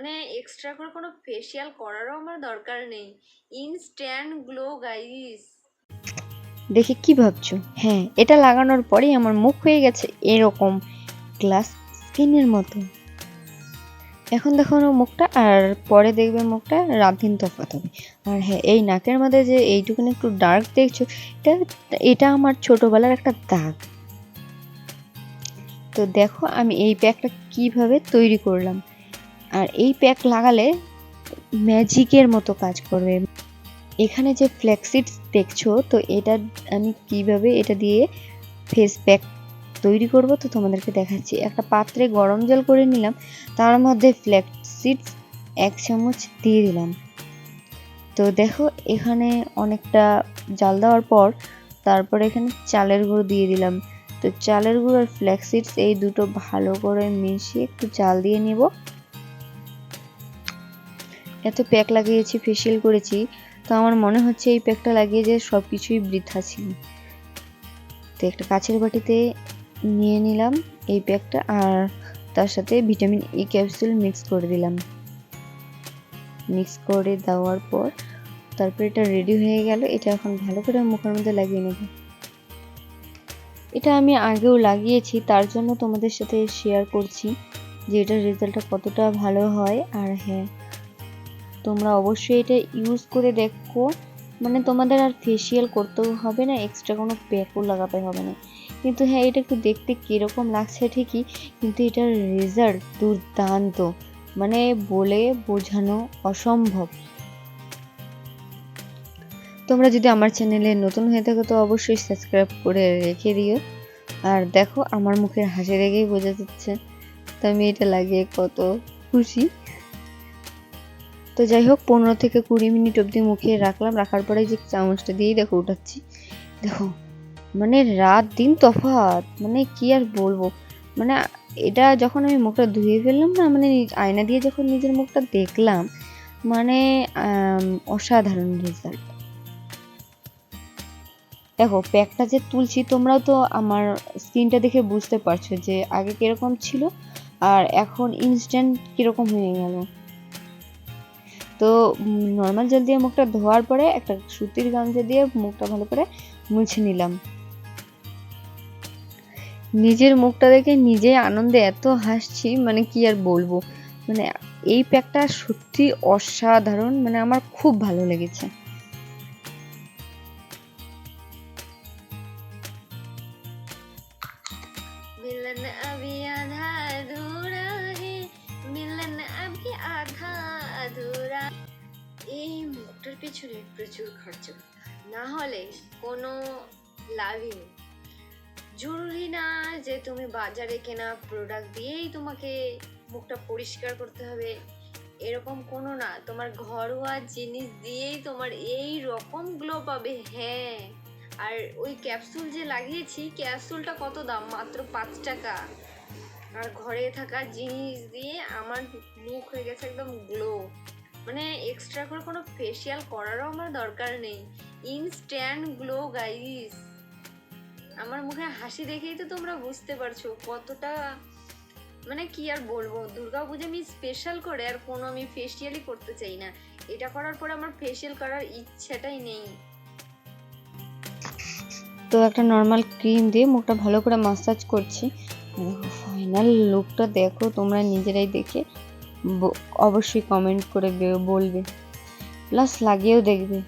মানে এক্সট্রা করে কোনো ফেসিয়াল করারও আমার দরকার নেই, ইনস্ট্যান্ট গ্লো গাইস। দেখে কি ভাবছো? হ্যাঁ, এটা লাগানোর পরেই আমার মুখ হয়ে গেছে এরকম গ্লাস স্কিনের মতো। এখন দেখো মুখটা, আর পরে দেখবে মুখটা রাত দিন তফাৎ হবে। আর হ্যাঁ, এই নাকের মধ্যে যে এইটুকুনি একটু ডার্ক দেখছো, এটা আমার ছোটবেলার একটা দাগ। তো দেখো আমি এই প্যাকটা কিভাবে তৈরি করলাম। আর এই প্যাক লাগালে ম্যাজিকের মতো কাজ করবে। এখানে যে ফ্ল্যাক্সিডস দেখছো, তো এটা আমি কিভাবে এটা দিয়ে ফেস প্যাক তৈরি করব তো তোমাদেরকে দেখাচ্ছি। একটা পাত্রে গরম জল করে নিলাম, তার মধ্যে ফ্ল্যাক্সিডস 1 চামচ দিয়ে দিলাম। তো দেখো এখানে অনেকটা জাল দেওয়ার পর তারপর এখানে চালের গুঁড়ো দিয়ে দিলাম। তো চালের গুঁড়ো আর ফ্ল্যাক্সিডস এই দুটো ভালো করে মিশিয়ে একটু জাল দিয়ে নিব। এত প্যাক লাগিয়েছি, ফেসিয়াল করেছি, তো আমার মনে হচ্ছে এই প্যাকটা লাগিয়ে যে সব কিছুই বৃথা ছিল। তো একটা কাচের বাটিতে নিয়ে নিলাম এই প্যাকটা, আর তার সাথে ভিটামিন ই ক্যাপসুল মিক্স করে দিলাম। মিক্স করে দেওয়ার পর তারপর এটা রেডি হয়ে গেল। এটা এখন ভালো করে মুখের মধ্যে লাগিয়ে নেব। এটা আমি আগেও লাগিয়েছি, তার জন্য তোমাদের সাথে শেয়ার করছি যে এটার রেজাল্টটা কতটা ভালো হয়। আর হ্যাঁ, তোমরা অবশ্যই এটা ইউজ করে দেখো, মানে তোমাদের আর ফেসিয়াল করতেও হবে না, এক্সট্রা কোনো প্যাকও লাগাতে হবে না। কিন্তু হ্যাঁ, এটা একটু দেখতে কীরকম লাগছে ঠিকই, কিন্তু এটার রেজাল্ট দুর্দান্ত, মানে বলে বোঝানো অসম্ভব। তোমরা যদি আমার চ্যানেলে নতুন হয়ে থাকো তো অবশ্যই সাবস্ক্রাইব করে রেখে দিও। আর দেখো আমার মুখের হাসি দেখেই বোঝা যাচ্ছে তো আমি এটা লাগিয়ে কত খুশি। তো যাই হোক, 15 থেকে 20 মিনিট অবধি মুখে রাখলাম। রাখার পরে যে চামচটা দিয়েই দেখো উঠাচ্ছি, দেখো মানে রাত দিন তফাৎ, মানে কি আর বলবো। মানে এটা যখন আমি মুখটা ধুয়ে ফেললাম না, মানে আয়না দিয়ে যখন নিজের মুখটা দেখলাম, মানে অসাধারণ রেজাল্ট। দেখো প্যাকটা যে তুলছি, তোমরাও তো আমার স্কিনটা দেখে বুঝতে পারছো যে আগে কিরকম ছিল আর এখন ইনস্ট্যান্ট কিরকম হয়ে গেল। তো নর্মাল জল দিয়ে মুখটা ধোয়ার পরে একটা সুতির গামছা দিয়ে মুখটা ভালো করে মুছে নিলাম। নিজের মুখটা দেখে নিজে আনন্দে এত হাসছি, মানে কি আর বলবো। মানে এই প্যাকটা সত্যি অসাধারণ, মানে আমার খুব ভালো লেগেছে। मिलन अभी आधा अधूरा है, मिलन अभी आधा अधूरा। এই মুখটার পিছনে প্রচুর খরচ, না হলে কোনো লাভই নেই। জরুরি না যে তুমি বাজারে কেনা প্রোডাক্ট দিয়েই তোমাকে মুখটা পরিষ্কার করতে হবে, এরকম কোনো না। তোমার ঘরোয়া জিনিস দিয়েই তোমার এই রকম গ্লো পাবে। হ্যাঁ, আর ওই ক্যাপসুল যে লাগিয়েছি, ক্যাপসুলটা কত দাম? মাত্র 5 টাকা। আর ঘরে থাকা জিনিস দিয়ে আমার মুখ হয়ে গেছে একদম গ্লো। মানে এক্সট্রা করে কোনো ফেসিয়াল করারও আমার দরকার নেই, ইনস্ট্যান্ট গ্লো গাইস। আমার মুখে হাসি দেখেই তো তোমরা বুঝতে পারছো কতটা, মানে কি আর বলবো। দুর্গাপূজা আমি স্পেশাল করে আর কোনো আমি ফেসিয়ালই করতে চাই না, এটা করার পর আমার ফেসিয়াল করার ইচ্ছাটাই নেই। তো একটা নর্মাল ক্রিম দিয়ে মুখটা ভালো করে মাসাজ করছি। ফাইনাল লুকটা দেখো তোমরা নিজেরাই দেখে অবশ্যই কমেন্ট করে বলবে, প্লাস লাগিয়েও দেখবে।